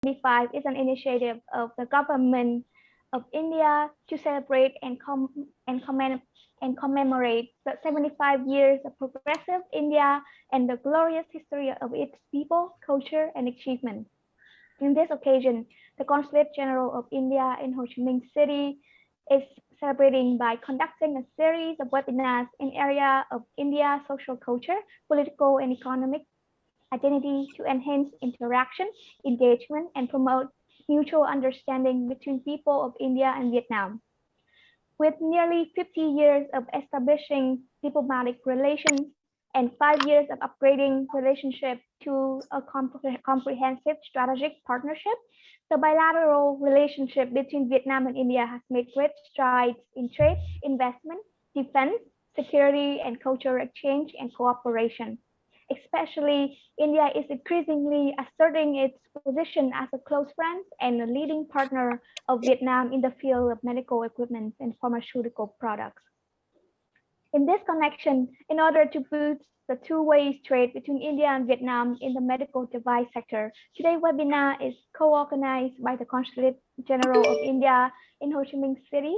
2025 is an initiative of the government of India to celebrate and commemorate the 75 years of progressive India and the glorious history of its people, culture, and achievements. In this occasion, the Consulate General of India in Ho Chi Minh City is celebrating by conducting a series of webinars in area of India social culture, political and economic identity to enhance interaction, engagement, and promote mutual understanding between people of India and Vietnam. With nearly 50 years of establishing diplomatic relations and 5 years of upgrading relationship to a comprehensive strategic partnership, the bilateral relationship between Vietnam and India has made great strides in trade, investment, defense, security, and cultural exchange and cooperation. Especially, India is increasingly asserting its position as a close friend and a leading partner of Vietnam in the field of medical equipment and pharmaceutical products. In this connection, in order to boost the two-way trade between India and Vietnam in the medical device sector, today's webinar is co-organized by the Consulate General of India in Ho Chi Minh City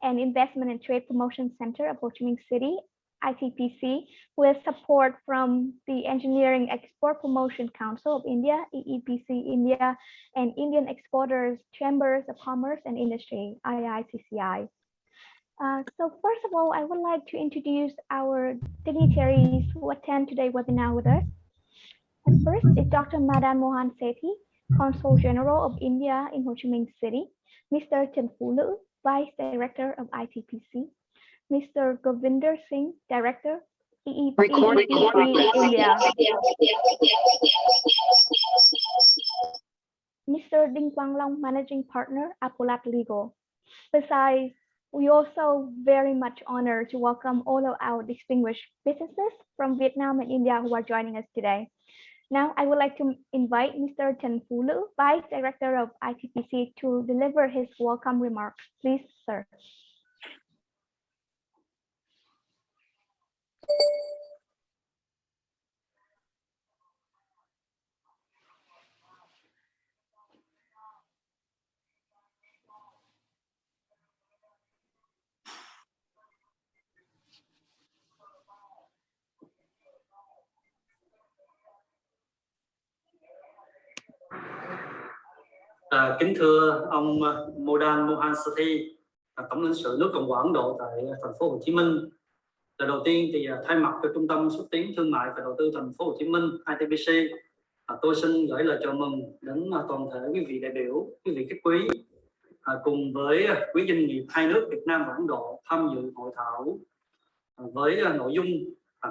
and Investment and Trade Promotion Center of Ho Chi Minh City, ITPC, with support from the Engineering Export Promotion Council of India, EEPC India, and Indian Exporters Chambers of Commerce and Industry, IICCI. So first of all, I would like to introduce our dignitaries who attend today's webinar with us. And first is Dr. Madan Mohan Sethi, Consul General of India in Ho Chi Minh City, Mr. Trần Phú Lữ, Vice Director of ITPC, Mr. Govinder Singh, Director, EEPC India, Mr. Đinh Quang Long, Managing Partner, Apolat Legal. Besides, we also very much honored to welcome all of our distinguished businesses from Vietnam and India who are joining us today. Now, I would like to invite Mr. Trần Phú Lữ, Vice Director of ITPC, to deliver his welcome remarks. Please, sir. Kính thưa ông Madan Mohan Sethi, Tổng lãnh sự nước Cộng hòa Ấn Độ tại thành phố Hồ Chí Minh. Lần đầu tiên thì thay mặt cho Trung tâm xúc tiến thương mại và đầu tư thành phố Hồ Chí Minh ITPC, tôi xin gửi lời chào mừng đến toàn thể quý vị đại biểu, quý vị khách quý, cùng với quý doanh nghiệp hai nước Việt Nam và Ấn Độ tham dự hội thảo với nội dung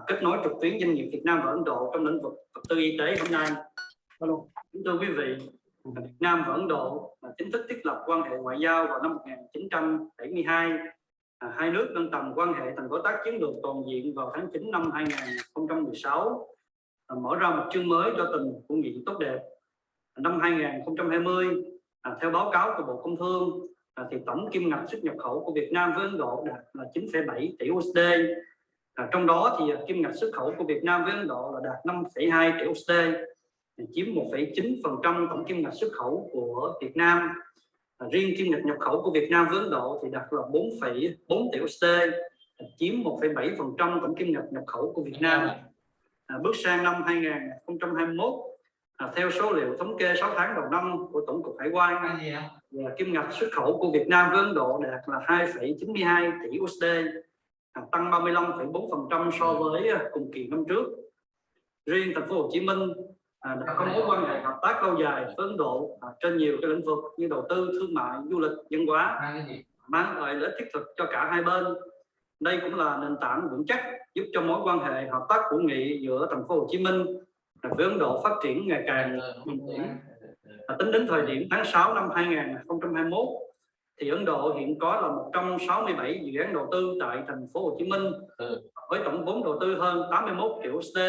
kết nối trực tuyến doanh nghiệp Việt Nam và Ấn Độ trong lĩnh vực vật tư y tế hôm nay. Kính thưa quý vị, Việt Nam và Ấn Độ chính thức thiết lập quan hệ ngoại giao vào năm 1972. Hai nước nâng tầm quan hệ thành đối tác chiến lược toàn diện vào tháng 9 năm 2016, mở ra một chương mới cho tình hữu nghị tốt đẹp. Năm 2020, theo báo cáo của Bộ Công Thương, thì tổng kim ngạch xuất nhập khẩu của Việt Nam với Ấn Độ đạt là 9,7 tỷ USD. Trong đó thì kim ngạch xuất khẩu của Việt Nam với Ấn Độ là đạt 5,2 tỷ USD, chiếm 1,9% tổng kim ngạch xuất khẩu của Việt Nam. Riêng kim ngạch nhập khẩu của Việt Nam với Ấn Độ thì đạt là 4,4 tỷ USD, chiếm 1,7% tổng kim ngạch nhập khẩu của Việt Nam. Bước sang năm 2021, theo số liệu thống kê 6 tháng đầu năm của Tổng cục Hải quan, kim ngạch xuất khẩu của Việt Nam với Ấn Độ đạt là 2,92 tỷ USD, tăng 35,4% so với cùng kỳ năm trước. Riêng thành phố Hồ Chí Minh đã có mối quan hệ hợp tác lâu dài với Ấn Độ trên nhiều cái lĩnh vực như đầu tư, thương mại, du lịch, văn hóa, mang lại lợi ích thiết thực cho cả hai bên. Đây cũng là nền tảng vững chắc giúp cho mối quan hệ hợp tác hữu nghị giữa thành phố Hồ Chí Minh với Ấn Độ phát triển ngày càng bền vững. Tính đến thời điểm tháng 6 năm 2021, thì Ấn Độ hiện có là 167 dự án đầu tư tại thành phố Hồ Chí Minh với tổng vốn đầu tư hơn 81 triệu USD,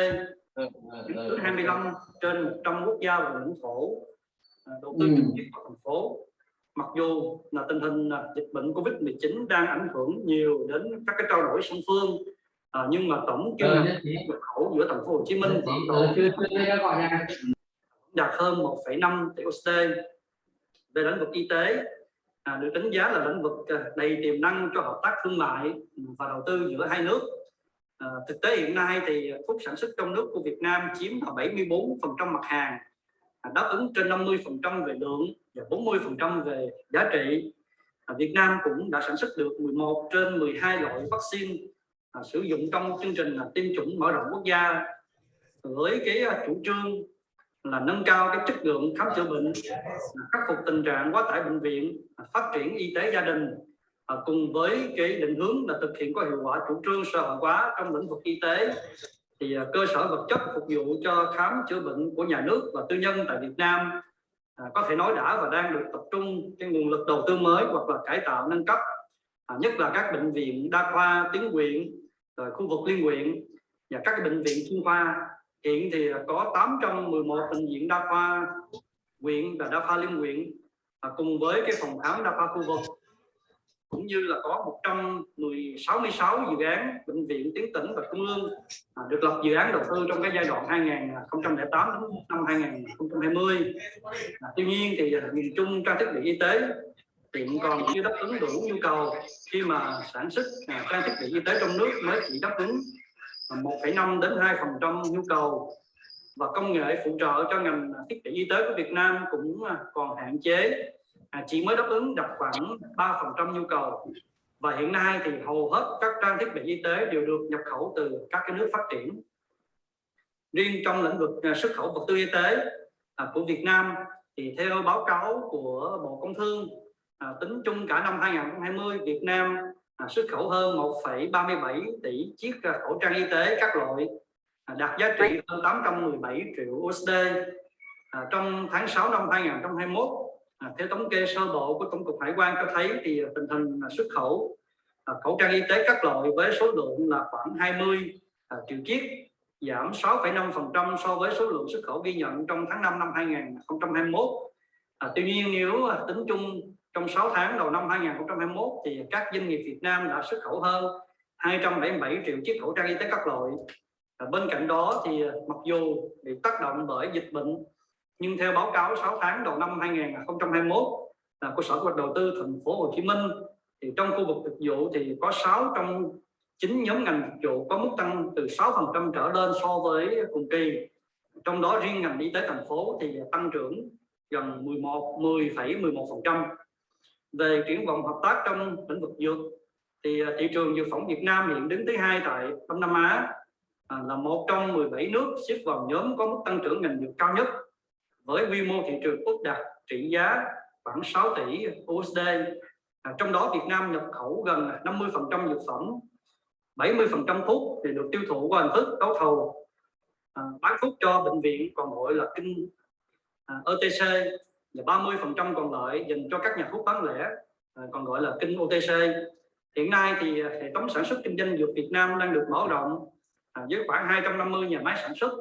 đứng thứ 25 trên 100 quốc gia và lãnh thổ đầu tư trực tiếp vào thành phố. Mặc dù là tình hình dịch bệnh Covid-19 đang ảnh hưởng nhiều đến các cái trao đổi song phương, nhưng mà tổng kim ngạch nhập khẩu giữa thành phố Hồ Chí Minh và Ấn Độ đạt hơn 1,5 tỷ USD. Về lĩnh vực y tế, được đánh giá là lĩnh vực đầy tiềm năng cho hợp tác thương mại và đầu tư giữa hai nước. Thực tế hiện nay thì thuốc sản xuất trong nước của Việt Nam chiếm 74% mặt hàng, đáp ứng trên 50% về lượng và 40% về giá trị. Việt Nam cũng đã sản xuất được 11 trên 12 loại vaccine sử dụng trong chương trình tiêm chủng mở rộng quốc gia, với cái chủ trương là nâng cao cái chất lượng khám chữa bệnh, khắc phục tình trạng quá tải bệnh viện, phát triển y tế gia đình, cùng với cái định hướng là thực hiện có hiệu quả chủ trương xã hội hóa trong lĩnh vực y tế, thì cơ sở vật chất phục vụ cho khám chữa bệnh của nhà nước và tư nhân tại Việt Nam có thể nói đã và đang được tập trung cái nguồn lực đầu tư mới hoặc là cải tạo nâng cấp, nhất là các bệnh viện đa khoa tuyến huyện, rồi khu vực liên huyện và các bệnh viện chuyên khoa. Hiện thì có 811 bệnh viện đa khoa huyện và đa khoa liên huyện, cùng với cái phòng khám đa khoa khu vực, cũng như là có 166 dự án bệnh viện tuyến tỉnh và trung ương được lập dự án đầu tư trong cái giai đoạn 2008 đến năm 2020. Tuy nhiên thì nhìn chung trang thiết bị y tế hiện còn chưa đáp ứng đủ nhu cầu, khi mà sản xuất trang thiết bị y tế trong nước mới chỉ đáp ứng 1,5 đến 2% nhu cầu, và công nghệ phụ trợ cho ngành thiết bị y tế của Việt Nam cũng còn hạn chế, chỉ mới đáp ứng đạt khoảng 3% nhu cầu. Và hiện nay thì hầu hết các trang thiết bị y tế đều được nhập khẩu từ các cái nước phát triển. Riêng trong lĩnh vực xuất khẩu vật tư y tế của Việt Nam thì theo báo cáo của Bộ Công Thương, tính chung cả năm 2020, Việt Nam xuất khẩu hơn 1,37 tỷ chiếc khẩu trang y tế các loại, đạt giá trị hơn 817 triệu USD. Trong tháng 6 năm 2021, theo thống kê sơ bộ của Tổng cục Hải quan cho thấy thì tình hình xuất khẩu khẩu trang y tế các loại với số lượng là khoảng 20 triệu chiếc, giảm 6,5% so với số lượng xuất khẩu ghi nhận trong tháng 5 năm 2021. Tuy nhiên nếu tính chung trong 6 tháng đầu năm 2021 thì các doanh nghiệp Việt Nam đã xuất khẩu hơn 277 triệu chiếc khẩu trang y tế các loại. Bên cạnh đó thì mặc dù bị tác động bởi dịch bệnh, nhưng theo báo cáo 6 tháng đầu năm 2021 của Sở Kế hoạch Đầu tư Thành phố Hồ Chí Minh, thì trong khu vực dịch vụ thì có 6 trong 9 nhóm ngành dịch vụ có mức tăng từ 6% trở lên so với cùng kỳ. Trong đó riêng ngành y tế thành phố thì tăng trưởng gần 10,11%. Về triển vọng hợp tác trong lĩnh vực dược thì thị trường dược phẩm Việt Nam hiện đứng thứ 2 tại Đông Nam Á, là một trong 17 nước xếp vào nhóm có mức tăng trưởng ngành dược cao nhất, với quy mô thị trường ước đạt trị giá khoảng 6 tỷ USD. Trong đó Việt Nam nhập khẩu gần 50% dược phẩm, 70% thuốc thì được tiêu thụ qua hình thức đấu thầu, bán thuốc cho bệnh viện còn gọi là kinh ETC, và 30% còn lại dành cho các nhà thuốc bán lẻ, còn gọi là kinh OTC. Hiện nay thì hệ thống sản xuất kinh doanh dược Việt Nam đang được mở rộng với khoảng 250 nhà máy sản xuất,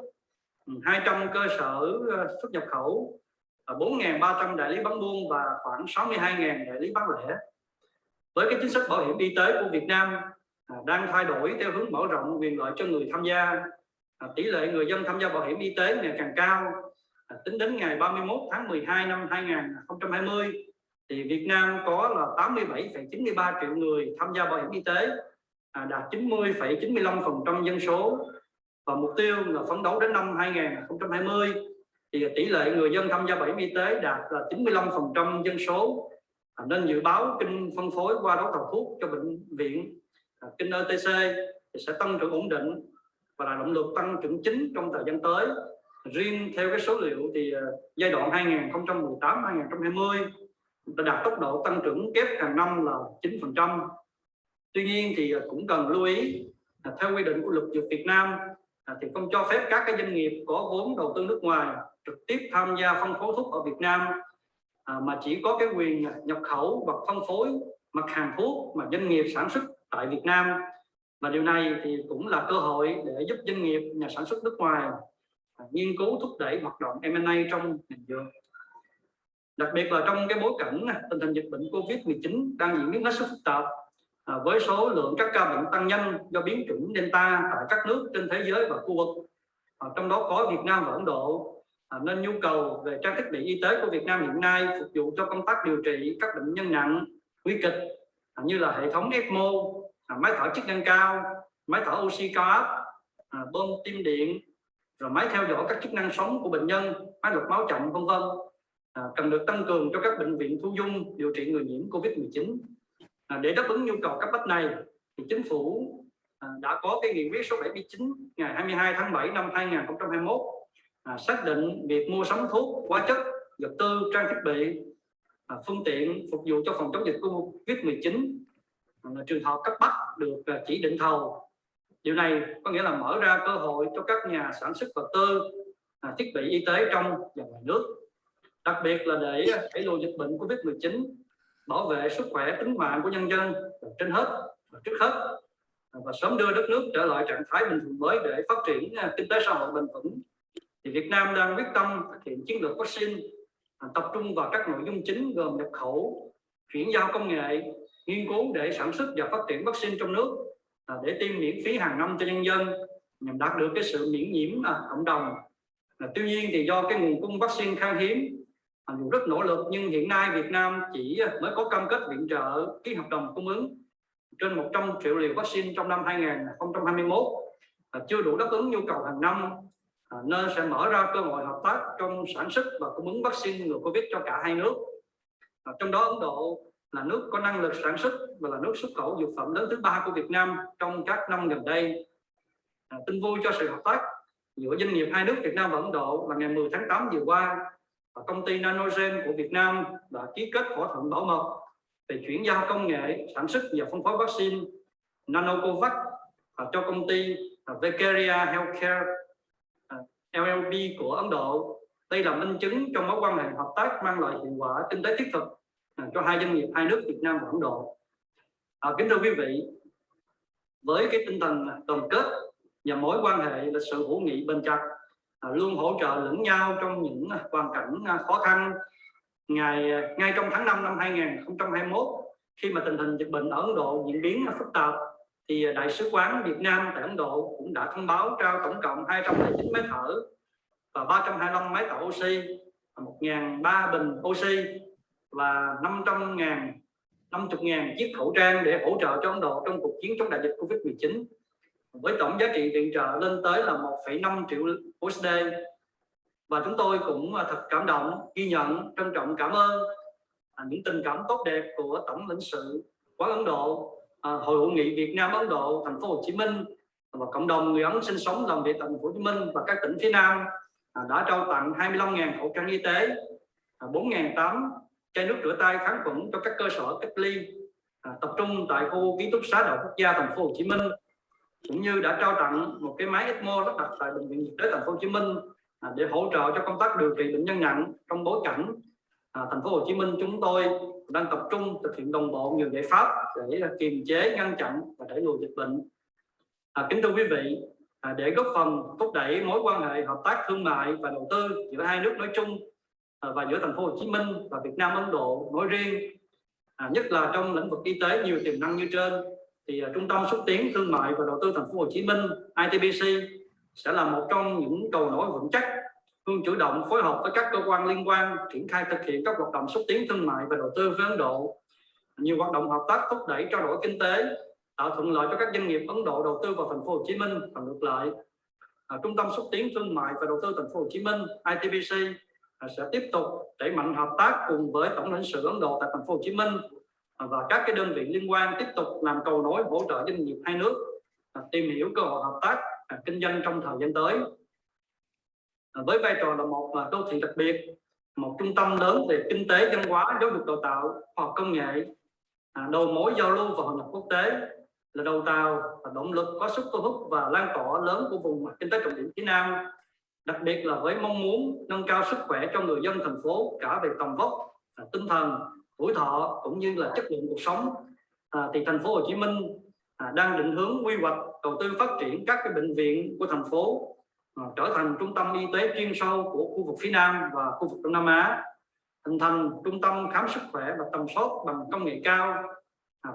200 cơ sở xuất nhập khẩu, 4.300 đại lý bán buôn và khoảng 62.000 đại lý bán lẻ. Với cái chính sách bảo hiểm y tế của Việt Nam đang thay đổi theo hướng mở rộng quyền lợi cho người tham gia, tỷ lệ người dân tham gia bảo hiểm y tế ngày càng cao. Tính đến ngày 31 tháng 12 năm 2020 thì Việt Nam có là 87,93 triệu người tham gia bảo hiểm y tế, đạt 90,95% dân số, và mục tiêu là phấn đấu đến năm 2020 thì tỷ lệ người dân tham gia bảo hiểm y tế đạt là 95% dân số, nên dự báo kinh phân phối qua đấu thầu thuốc cho bệnh viện, kinh ETC thì sẽ tăng trưởng ổn định và là động lực tăng trưởng chính trong thời gian tới. Riêng theo cái số liệu thì giai đoạn 2018-2020 đã đạt tốc độ tăng trưởng kép hàng năm là 9%. Tuy nhiên thì cũng cần lưu ý theo quy định của luật dược Việt Nam thì không cho phép các cái doanh nghiệp có vốn đầu tư nước ngoài trực tiếp tham gia phân phối thuốc ở Việt Nam, mà chỉ có cái quyền nhập khẩu hoặc phân phối mặt hàng thuốc mà doanh nghiệp sản xuất tại Việt Nam. Và điều này thì cũng là cơ hội để giúp doanh nghiệp nhà sản xuất nước ngoài nghiên cứu thúc đẩy hoạt động M&A trong ngành dược. Đặc biệt là trong cái bối cảnh tình hình dịch bệnh Covid-19 đang diễn biến hết sức phức tạp, với số lượng các ca bệnh tăng nhanh do biến chủng Delta tại các nước trên thế giới và khu vực, trong đó có Việt Nam và Ấn Độ, nên nhu cầu về trang thiết bị y tế của Việt Nam hiện nay phục vụ cho công tác điều trị các bệnh nhân nặng, nguy kịch như là hệ thống ECMO, máy thở chức năng cao, máy thở oxy cao áp, bơm tim điện, rồi máy theo dõi các chức năng sống của bệnh nhân, máy lọc máu chậm, vân vân, cần được tăng cường cho các bệnh viện thu dung điều trị người nhiễm Covid-19. Để đáp ứng nhu cầu cấp bách này, thì chính phủ đã có cái nghị quyết số 79 ngày 22 tháng 7 năm 2021 xác định việc mua sắm thuốc, hóa chất, vật tư, trang thiết bị, phương tiện phục vụ cho phòng chống dịch Covid-19 trường hợp cấp bách được chỉ định thầu. Điều này có nghĩa là mở ra cơ hội cho các nhà sản xuất vật tư, thiết bị y tế trong và ngoài nước, đặc biệt là để đẩy lùi dịch bệnh Covid-19, bảo vệ sức khỏe tính mạng của nhân dân trên hết và trước hết, và sớm đưa đất nước trở lại trạng thái bình thường mới để phát triển kinh tế xã hội bền vững. Thì Việt Nam đang quyết tâm thực hiện chiến lược vaccine tập trung vào các nội dung chính gồm nhập khẩu, chuyển giao công nghệ, nghiên cứu để sản xuất và phát triển vaccine trong nước để tiêm miễn phí hàng năm cho nhân dân nhằm đạt được cái sự miễn nhiễm cộng đồng. Tuy nhiên thì do cái nguồn cung vaccine khan hiếm, dù rất nỗ lực nhưng hiện nay Việt Nam chỉ mới có cam kết viện trợ ký hợp đồng cung ứng trên 100 triệu liều vaccine trong năm 2021, chưa đủ đáp ứng nhu cầu hàng năm, nên sẽ mở ra cơ hội hợp tác trong sản xuất và cung ứng vaccine ngừa Covid cho cả hai nước. Trong đó Ấn Độ là nước có năng lực sản xuất và là nước xuất khẩu dược phẩm lớn thứ 3 của Việt Nam trong các năm gần đây. Tin vui cho sự hợp tác giữa doanh nghiệp hai nước Việt Nam và Ấn Độ là ngày 10 tháng 8 vừa qua, công ty Nanogen của Việt Nam đã ký kết thỏa thuận bảo mật về chuyển giao công nghệ sản xuất và phân phối vaccine Nanocovax cho công ty Vicaria Healthcare LLP của Ấn Độ. Đây là minh chứng trong mối quan hệ hợp tác mang lại hiệu quả kinh tế thiết thực cho hai doanh nghiệp hai nước Việt Nam và Ấn Độ. Kính thưa quý vị, với cái tinh thần đoàn kết và mối quan hệ lịch sử hữu nghị bền chặt, luôn hỗ trợ lẫn nhau trong những hoàn cảnh khó khăn, ngay trong tháng 5 năm 2021, khi mà tình hình dịch bệnh ở Ấn Độ diễn biến phức tạp, thì Đại sứ quán Việt Nam tại Ấn Độ cũng đã thông báo trao tổng cộng 209 máy thở và 325 máy tạo oxy, 1.003 bình oxy và 50.000 chiếc khẩu trang để hỗ trợ cho Ấn Độ trong cuộc chiến chống đại dịch Covid-19, với tổng giá trị viện trợ lên tới là 1,5 triệu USD. Và chúng tôi cũng thật cảm động, ghi nhận, trân trọng cảm ơn những tình cảm tốt đẹp của Tổng lãnh sự quán Ấn Độ, Hội hữu nghị Việt Nam Ấn Độ thành phố Hồ Chí Minh và cộng đồng người Ấn sinh sống làm việc tại thành phố Hồ Chí Minh và các tỉnh phía Nam đã trao tặng 25.000 khẩu trang y tế, 4.800 chai nước rửa tay kháng khuẩn cho các cơ sở cách ly tập trung tại khu ký túc xá Đại học Quốc gia thành phố Hồ Chí Minh, cũng như đã trao tặng một cái máy ECMO lắp đặt tại bệnh viện nhiệt đới thành phố Hồ Chí Minh để hỗ trợ cho công tác điều trị bệnh nhân nặng trong bối cảnh thành phố Hồ Chí Minh chúng tôi đang tập trung thực hiện đồng bộ nhiều giải pháp để kiềm chế, ngăn chặn và đẩy lùi dịch bệnh. Kính thưa quý vị, để góp phần thúc đẩy mối quan hệ hợp tác thương mại và đầu tư giữa hai nước nói chung và giữa thành phố Hồ Chí Minh và Việt Nam Ấn Độ nói riêng, nhất là trong lĩnh vực y tế nhiều tiềm năng như trên, thì Trung tâm xúc tiến thương mại và đầu tư thành phố Hồ Chí Minh ITBC sẽ là một trong những cầu nối vững chắc, luôn chủ động phối hợp với các cơ quan liên quan triển khai thực hiện các hoạt động xúc tiến thương mại và đầu tư với Ấn Độ. Nhiều hoạt động hợp tác thúc đẩy trao đổi kinh tế, tạo thuận lợi cho các doanh nghiệp Ấn Độ đầu tư vào thành phố Hồ Chí Minh và ngược lại. Trung tâm xúc tiến thương mại và đầu tư thành phố Hồ Chí Minh ITBC sẽ tiếp tục đẩy mạnh hợp tác cùng với Tổng lãnh sự Ấn Độ tại thành phố Hồ Chí Minh và các cái đơn vị liên quan tiếp tục làm cầu nối hỗ trợ doanh nghiệp hai nước tìm hiểu cơ hội hợp tác kinh doanh trong thời gian tới. Với vai trò là một đô thị đặc biệt, một trung tâm lớn về kinh tế, văn hóa, giáo dục đào tạo, khoa học công nghệ, đầu mối giao lưu và hội nhập quốc tế, là đầu tàu và động lực có sức thu hút và lan tỏa lớn của vùng kinh tế trọng điểm phía Nam, đặc biệt là với mong muốn nâng cao sức khỏe cho người dân thành phố cả về tầm vóc, tinh thần, tuổi thọ cũng như là chất lượng cuộc sống, thì thành phố Hồ Chí Minh đang định hướng quy hoạch đầu tư phát triển các cái bệnh viện của thành phố trở thành trung tâm y tế chuyên sâu của khu vực phía Nam và khu vực Đông Nam Á, hình thành trung tâm khám sức khỏe và tầm soát bằng công nghệ cao,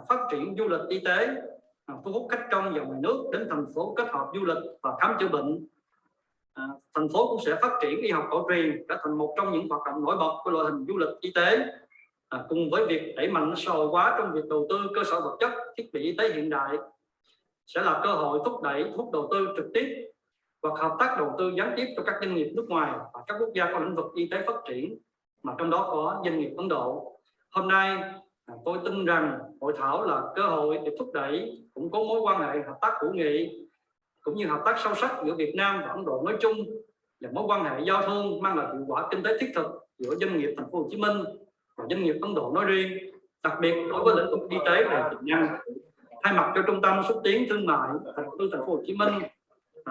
phát triển du lịch y tế, thu hút khách trong và ngoài nước đến thành phố kết hợp du lịch và khám chữa bệnh, Thành phố cũng sẽ phát triển y học cổ truyền trở thành một trong những hoạt động nổi bật của loại hình du lịch y tế, cùng với việc đẩy mạnh xã hội hóa trong việc đầu tư cơ sở vật chất, thiết bị y tế hiện đại sẽ là cơ hội thúc đẩy thu hút đầu tư trực tiếp hoặc hợp tác đầu tư gián tiếp cho các doanh nghiệp nước ngoài và các quốc gia có lĩnh vực y tế phát triển, mà trong đó có doanh nghiệp Ấn Độ. Hôm nay tôi tin rằng hội thảo là cơ hội để thúc đẩy củng cố mối quan hệ hợp tác hữu nghị cũng như hợp tác sâu sắc giữa Việt Nam và Ấn Độ nói chung, và mối quan hệ giao thương mang lại hiệu quả kinh tế thiết thực giữa doanh nghiệp Thành phố Hồ Chí Minh và doanh nghiệp Ấn Độ nói riêng, đặc biệt đối với lĩnh vực y tế đầy tiềm năng. Thay mặt cho Trung tâm xúc tiến thương mại và đầu tư Thành phố Hồ Chí Minh,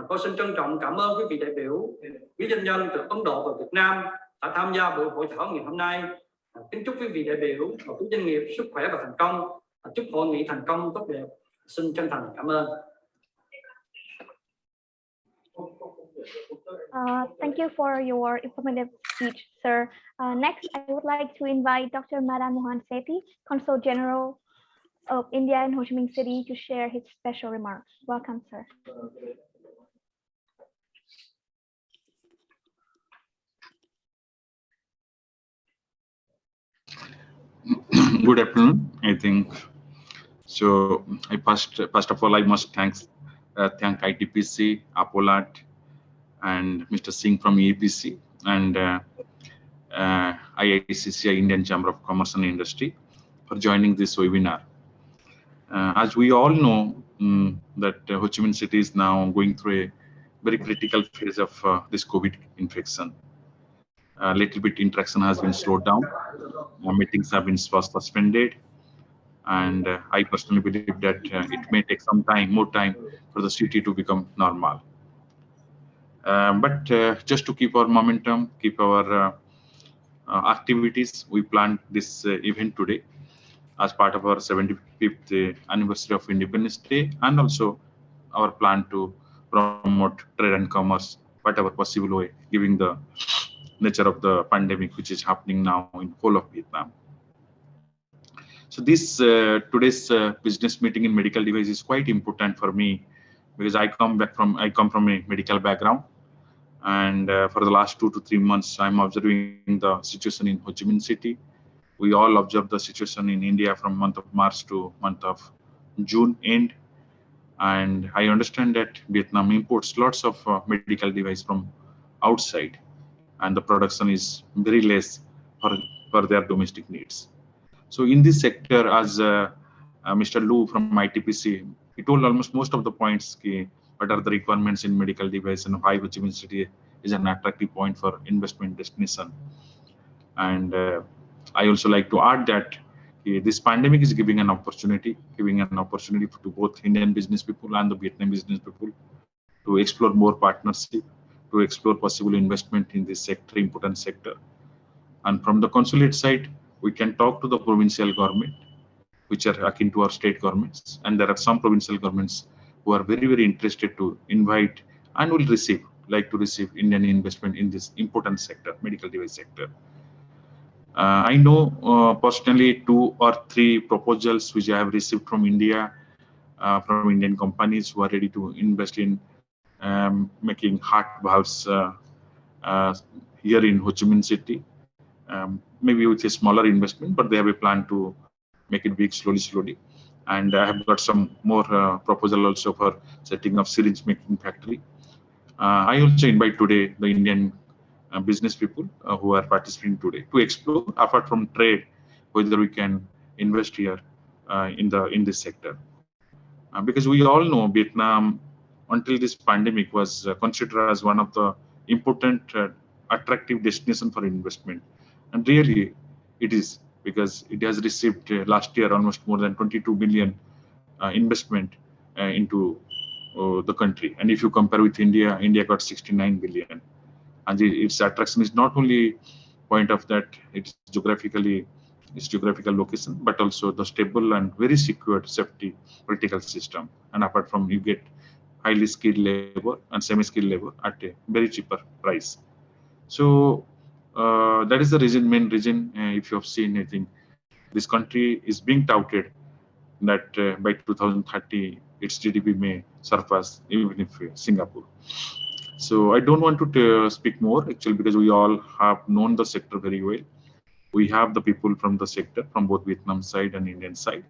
tôi xin trân trọng cảm ơn quý vị đại biểu, quý doanh nhân từ Ấn Độ và Việt Nam đã tham gia buổi hội thảo ngày hôm nay. Kính chúc quý vị đại biểu và quý doanh nghiệp sức khỏe và thành công. Chúc hội nghị thành công tốt đẹp. Xin chân thành cảm ơn. Thank you for your informative speech, sir. Next, I would like to invite Dr. Madan Mohan Sethi, Consul General of India in Ho Chi Minh City, to share his special remarks. Welcome, sir. Good afternoon. I think so. First of all, I must thank ITPC, Apolat, and Mr. Singh from EAPC, and IICCI, Indian Chamber of Commerce and Industry, for joining this webinar. As we all know, that Ho Chi Minh City is now going through a very critical phase of this COVID infection. A little bit interaction has been slowed down. Meetings have been suspended, and I personally believe that it may take some time, more time, for the city to become normal. But just to keep our momentum, keep our activities, we planned this event today as part of our 75th anniversary of Independence Day, and also our plan to promote trade and commerce whatever possible way, given the nature of the pandemic which is happening now in whole of Vietnam. So this today's business meeting in medical device is quite important for me, because I come from a medical background, and for the last 2 to 3 months I'm observing the situation in Ho Chi Minh City. We all observe the situation in India from month of March to month of June end, and I understand that Vietnam imports lots of medical device from outside, and the production is very less for their domestic needs. So in this sector, as Mr. Lu from ITPC, he told almost most of the points, what are the requirements in medical device and why Ho Chi Minh City is an attractive point for investment destination. And I also like to add that this pandemic is giving an opportunity to both Indian business people and the Vietnamese business people to explore more partnership, to explore possible investment in this sector, important sector. And from the consulate side, we can talk to the provincial government, which are akin to our state governments, and there are some provincial governments who are very, very interested to invite and will like to receive Indian investment in this important sector, medical device sector. I know personally 2 or 3 proposals which I have received from India, from Indian companies who are ready to invest in making heart valves here in Ho Chi Minh City. Maybe with a smaller investment, but they have a plan to make it big slowly. And I have got some more proposal also for setting up syringe making factory. I also invite today the Indian business people who are participating today to explore, apart from trade, whether we can invest here in this sector. Because we all know Vietnam, until this pandemic, was considered as one of the important attractive destination for investment. And really, it is, because it has received last year almost more than 22 billion investment into the country. And if you compare with India, India got 69 billion. And its attraction is not only point of that its geographical location, but also the stable and very secure safety political system. And apart from, you get highly skilled labor and semi-skilled labor at a very cheaper price. So that is the main reason, if you have seen, I think this country is being touted that by 2030 its GDP may surpass even if Singapore. So I don't want to speak more actually, because we all have known the sector very well. We have the people from the sector from both Vietnam side and Indian side.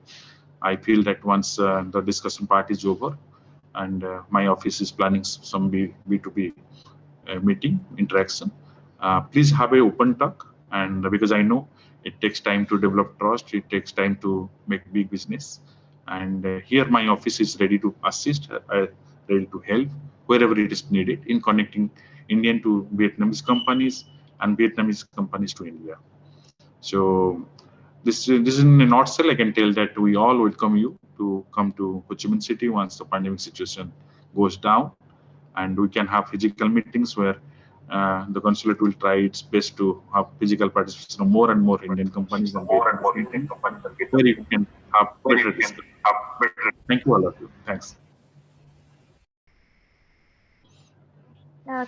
I feel that once the discussion part is over, and my office is planning some B2B meeting interaction, please have a open talk. And because I know it takes time to develop trust, it takes time to make big business. And here my office is ready to assist, ready to help wherever it is needed in connecting Indian to Vietnamese companies and Vietnamese companies to India. So this is in a nutshell. I can tell that we all welcome you to come to Ho Chi Minh City once the pandemic situation goes down, and we can have physical meetings where the consulate will try its best to have physical participation of more and more Indian companies and Indian companies, where you can have better discussion. Thank you, all of you. Thanks.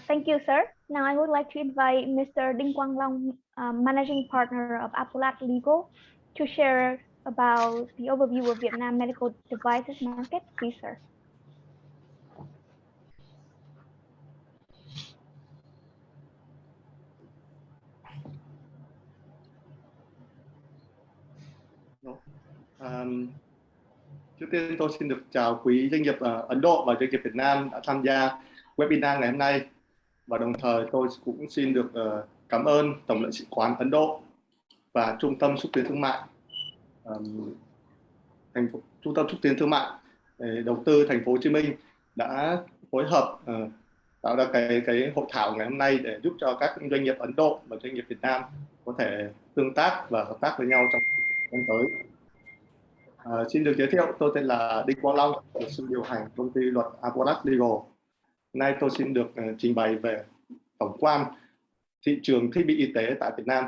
Thank you, sir. Now I would like to invite Mr. Đinh Quang Long, Managing Partner of Apollat Legal, to share about the overview of Vietnam medical devices market. Please, sir. Trước tiên tôi xin được chào quý doanh nghiệp Ấn Độ và doanh nghiệp Việt Nam đã tham gia webinar ngày hôm nay, và đồng thời tôi cũng xin được cảm ơn Tổng lãnh sự quán Ấn Độ và Trung tâm xúc tiến thương mại Trung tâm xúc tiến thương mại đầu tư thành phố Hồ Chí Minh đã phối hợp tạo ra cái hội thảo ngày hôm nay để giúp cho các doanh nghiệp Ấn Độ và doanh nghiệp Việt Nam có thể tương tác và hợp tác với nhau trong thời gian tới. Xin được giới thiệu, tôi tên là Đinh Quang Long, luật sư điều hành công ty luật Apollat Legal. Nay tôi xin được trình bày về tổng quan thị trường thiết bị y tế tại Việt Nam.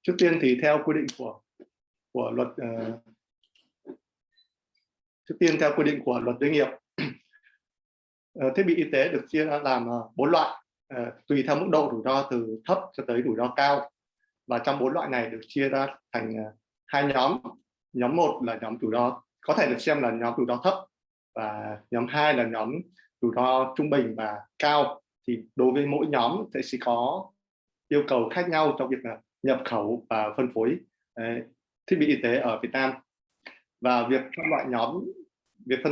Trước tiên thì theo quy định của luật doanh nghiệp, thiết bị y tế được chia ra làm 4 loại tùy theo mức độ rủi ro từ thấp cho tới rủi ro cao. Và trong 4 loại này được chia ra thành 2 nhóm. Nhóm 1 là nhóm rủi ro có thể được xem là nhóm rủi ro thấp, và nhóm 2 là nhóm rủi ro trung bình và cao. Thì đối với mỗi nhóm sẽ có yêu cầu khác nhau trong việc nhập khẩu và phân phối thiết bị y tế ở Việt Nam. Và việc phân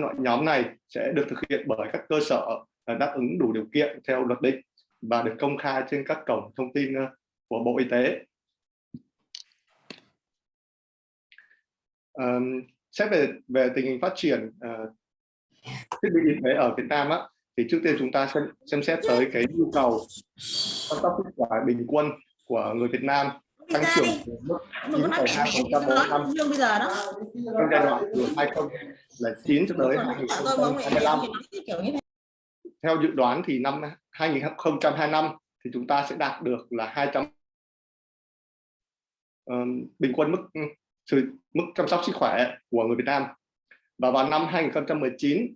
loại nhóm này sẽ được thực hiện bởi các cơ sở đáp ứng đủ điều kiện theo luật định và được công khai trên các cổng thông tin của Bộ Y tế. Xét về tình hình phát triển thiết bị y tế ở Việt Nam thì trước tiên chúng ta xem xét tới cái nhu cầu chăm sóc sức khỏe bình quân của người Việt Nam tăng trưởng mức 9,2% mỗi năm trong giai đoạn từ 2009 cho tới 2025. Theo dự đoán thì năm 2025 thì chúng ta sẽ đạt được là 200 bình quân mức chăm sóc sức khỏe của người Việt Nam. Và vào năm 2019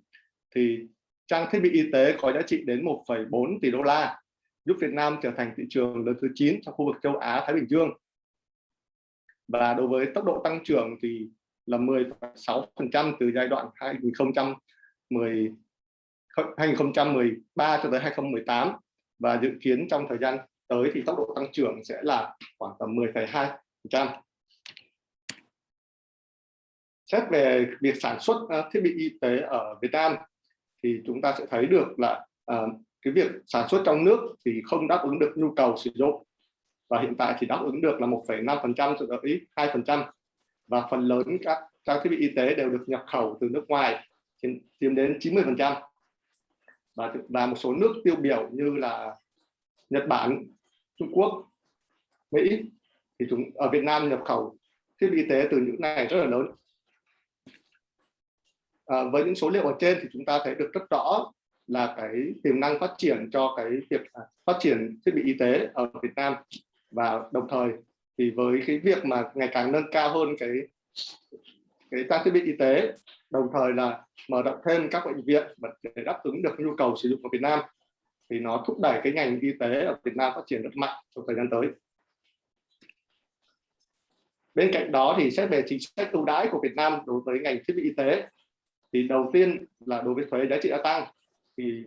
thì trang thiết bị y tế có giá trị đến 1,4 tỷ đô la, giúp Việt Nam trở thành thị trường lớn thứ 9 trong khu vực châu Á Thái Bình Dương. Và đối với tốc độ tăng trưởng thì là 10,6% từ giai đoạn 2013 cho tới 2018, và dự kiến trong thời gian tới thì tốc độ tăng trưởng sẽ là khoảng tầm 10,2%. Xét về việc sản xuất thiết bị y tế ở Việt Nam thì chúng ta sẽ thấy được là cái việc sản xuất trong nước thì không đáp ứng được nhu cầu sử dụng, và hiện tại thì đáp ứng được là 1,5% cho tới 2%, và phần lớn các trang thiết bị y tế đều được nhập khẩu từ nước ngoài chiếm đến 90%. Và một số nước tiêu biểu như là Nhật Bản, Trung Quốc, Mỹ thì ở Việt Nam nhập khẩu thiết bị y tế từ những này rất là lớn. Với những số liệu ở trên thì chúng ta thấy được rất rõ là cái tiềm năng phát triển cho cái việc phát triển thiết bị y tế ở Việt Nam, và đồng thời thì với cái việc mà ngày càng nâng cao hơn cái trang thiết bị y tế, đồng thời là mở rộng thêm các bệnh viện để đáp ứng được nhu cầu sử dụng của Việt Nam, thì nó thúc đẩy cái ngành y tế ở Việt Nam phát triển rất mạnh trong thời gian tới. Bên cạnh đó thì xét về chính sách ưu đãi của Việt Nam đối với ngành thiết bị y tế Thì đầu tiên là đối với thuế giá trị gia tăng thì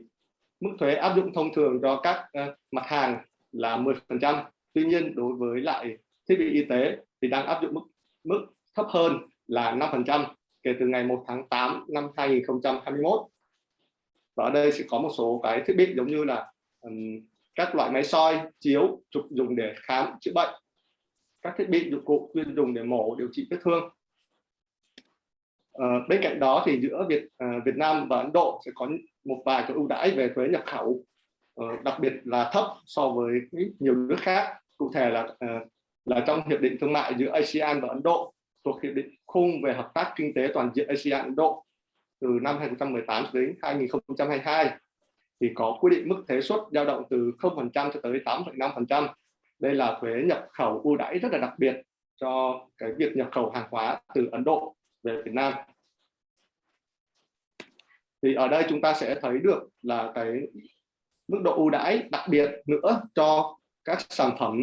mức thuế áp dụng thông thường cho các mặt hàng là 10%. Tuy nhiên đối với lại thiết bị y tế thì đang áp dụng mức thấp hơn là 5% kể từ ngày 1 tháng 8 năm 2021. Và ở đây sẽ có một số cái thiết bị giống như là các loại máy soi, chiếu, chụp dùng để khám chữa bệnh, các thiết bị dụng cụ chuyên dùng để mổ điều trị vết thương. Bên cạnh đó thì giữa Việt Nam và Ấn Độ sẽ có một vài cái ưu đãi về thuế nhập khẩu, đặc biệt là thấp so với nhiều nước khác. Cụ thể là trong hiệp định thương mại giữa ASEAN và Ấn Độ thuộc hiệp định khung về hợp tác kinh tế toàn diện ASEAN Ấn Độ từ năm 2018 đến 2022 thì có quy định mức thuế suất dao động từ 0% cho tới 8,5%. Đây là thuế nhập khẩu ưu đãi rất là đặc biệt cho cái việc nhập khẩu hàng hóa từ Ấn Độ về Việt Nam. Thì ở đây chúng ta sẽ thấy được là cái mức độ ưu đãi đặc biệt nữa cho các sản phẩm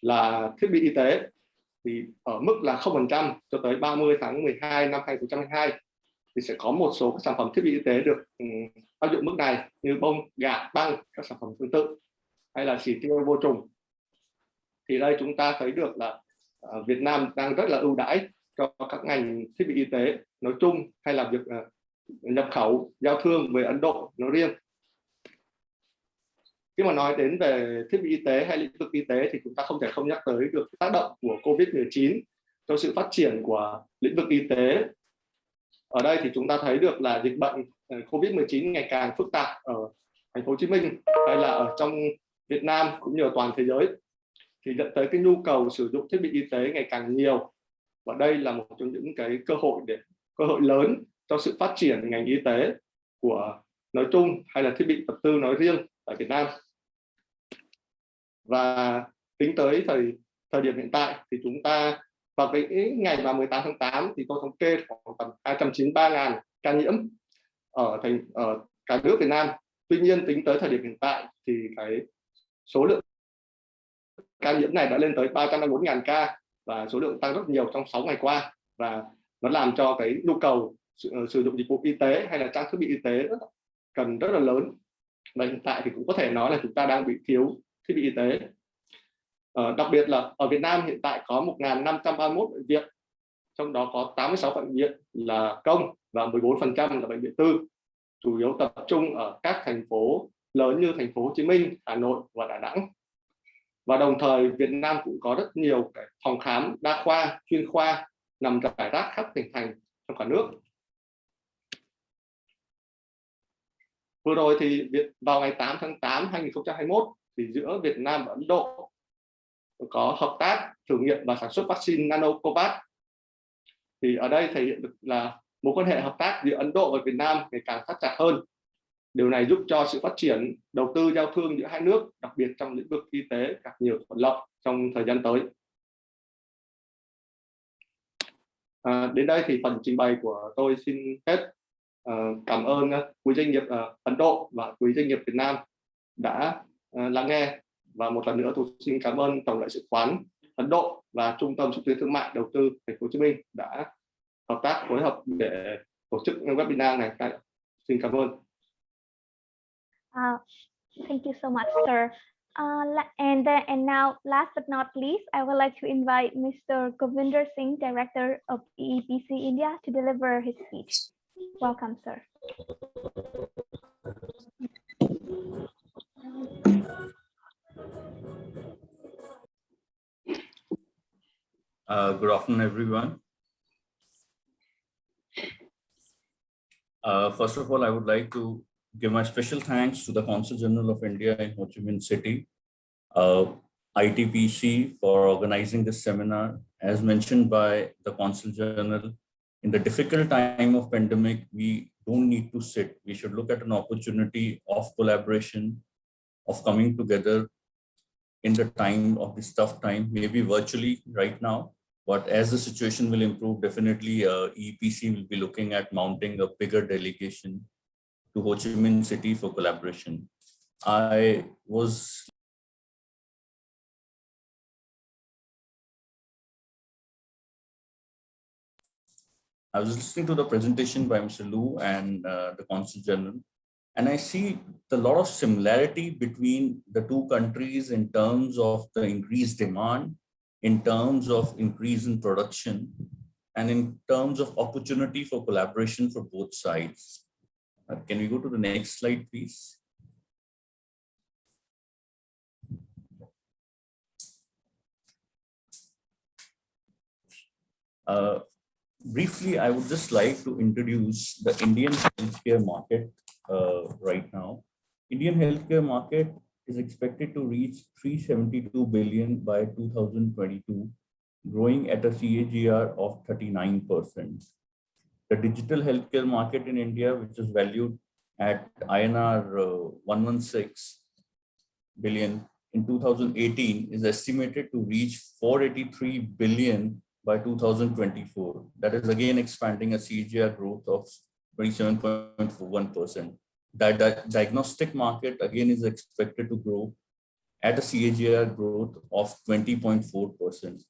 là thiết bị y tế thì ở mức là 0% cho tới 30 tháng 12 năm 2022 thì sẽ có một số các sản phẩm thiết bị y tế được áp dụng mức này như bông, gạc, băng, các sản phẩm tương tự hay là xì tiêu vô trùng. Thì đây chúng ta thấy được là Việt Nam đang rất là ưu đãi cho các ngành thiết bị y tế nói chung hay là việc nhập khẩu giao thương với Ấn Độ nói riêng. Khi mà nói đến về thiết bị y tế hay lĩnh vực y tế thì chúng ta không thể không nhắc tới được tác động của Covid-19 cho sự phát triển của lĩnh vực y tế. Ở đây thì chúng ta thấy được là dịch bệnh Covid-19 ngày càng phức tạp ở thành phố Hồ Chí Minh hay là ở trong Việt Nam cũng như ở toàn thế giới thì dẫn tới cái nhu cầu sử dụng thiết bị y tế ngày càng nhiều. Và đây là một trong những cái cơ hội lớn cho sự phát triển ngành y tế của nói chung hay là thiết bị vật tư nói riêng ở Việt Nam. Và tính tới thời điểm hiện tại thì chúng ta vào cái ngày 18 tháng 8 thì tôi thống kê khoảng tầm 293.000 ca nhiễm ở cả nước Việt Nam. Tuy nhiên tính tới thời điểm hiện tại thì cái số lượng ca nhiễm này đã lên tới 354.000 ca và số lượng tăng rất nhiều trong 6 ngày qua, và nó làm cho cái nhu cầu sử dụng dịch vụ y tế hay là trang thiết bị y tế rất là lớn. Và hiện tại thì cũng có thể nói là chúng ta đang bị thiếu thiết bị y tế. Đặc biệt là ở Việt Nam hiện tại có 1.531 bệnh viện, trong đó có 86 bệnh viện là công và 14% là bệnh viện tư, chủ yếu tập trung ở các thành phố lớn như thành phố Hồ Chí Minh, Hà Nội và Đà Nẵng. Và đồng thời Việt Nam cũng có rất nhiều cái phòng khám đa khoa, chuyên khoa nằm rải rác khắp tỉnh thành trong cả nước. Vừa rồi thì vào ngày 8 tháng 8 2021 thì giữa Việt Nam và Ấn Độ có hợp tác thử nghiệm và sản xuất vaccine nanocovax. Thì ở đây thể hiện được là mối quan hệ hợp tác giữa Ấn Độ và Việt Nam ngày càng thắt chặt hơn. Điều này giúp cho sự phát triển đầu tư giao thương giữa hai nước, đặc biệt trong lĩnh vực y tế, gặp nhiều thuận lợi trong thời gian tới. Đến đây thì phần trình bày của tôi xin hết. Cảm ơn quý doanh nghiệp Ấn Độ và quý doanh nghiệp Việt Nam đã lắng nghe. Và một lần nữa tôi xin cảm ơn Tổng lãnh sự quán Ấn Độ và Trung tâm xúc tiến thương mại đầu tư thành phố Hồ Chí Minh đã hợp tác phối hợp để tổ chức webinar này. Xin cảm ơn. Thank you so much, sir. And now, last but not least, I would like to invite Mr. Govinder Singh, Director of EEPC India, to deliver his speech. Welcome, sir. Good afternoon, everyone. First of all, I would like to give my special thanks to the Consul General of India in Ho Chi Minh City, ITPC, for organizing this seminar. As mentioned by the Consul General, in the difficult time of pandemic, we don't need to sit. We should look at an opportunity of collaboration, of coming together in the time of this tough time, maybe virtually right now. But as the situation will improve, definitely EPC will be looking at mounting a bigger delegation to Ho Chi Minh City for collaboration. I was I was listening to the presentation by Mr. Lu and the Consul General, and I see a lot of similarity between the two countries in terms of the increased demand, in terms of increase in production, and in terms of opportunity for collaboration for both sides. Can we go to the next slide, please? Briefly, I would just like to introduce the Indian healthcare market right now. Indian healthcare market is expected to reach 372 billion by 2022, growing at a CAGR of 39%. The digital healthcare market in India, which is valued at INR 116 billion in 2018, is estimated to reach 483 billion by 2024. That is again expanding a CAGR growth of 27.1%. That diagnostic market again is expected to grow at a CAGR growth of 20.4%.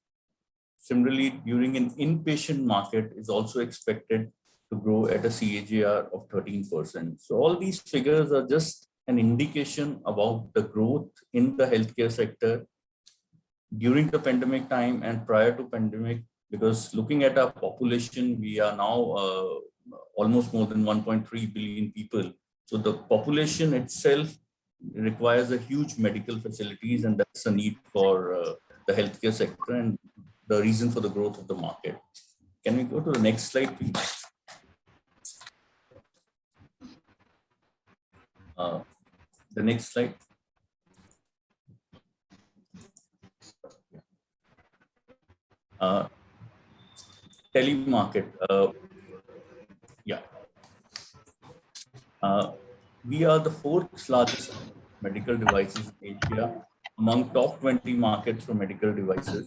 Similarly, during an inpatient market is also expected to grow at a CAGR of 13%. So all these figures are just an indication about the growth in the healthcare sector during the pandemic time and prior to pandemic, because looking at our population, we are now almost more than 1.3 billion people. So the population itself requires a huge medical facilities, and that's a need for the healthcare sector and the reason for the growth of the market. Can we go to the next slide, please? The next slide. Telemarket. We are the fourth largest medical devices in Asia, among top 20 markets for medical devices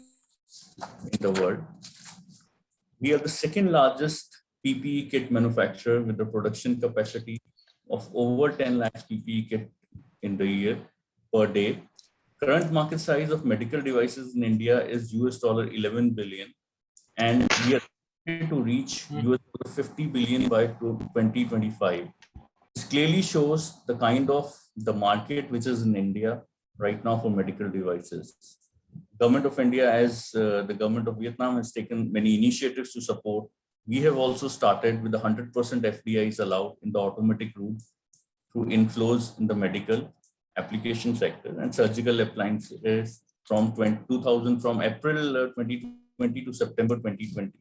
in the world. We are the second largest PPE kit manufacturer with a production capacity of over 10 lakh PPE kit in the year per day. Current market size of medical devices in India is $11 billion, and we are expected to reach $50 billion by 2025. This clearly shows the kind of the market which is in India right now for medical devices. Government of India, as the government of Vietnam, has taken many initiatives to support. We have also started with 100% FDIs allowed in the automatic route through inflows in the medical application sector and surgical appliances from from April 2020 to September 2020,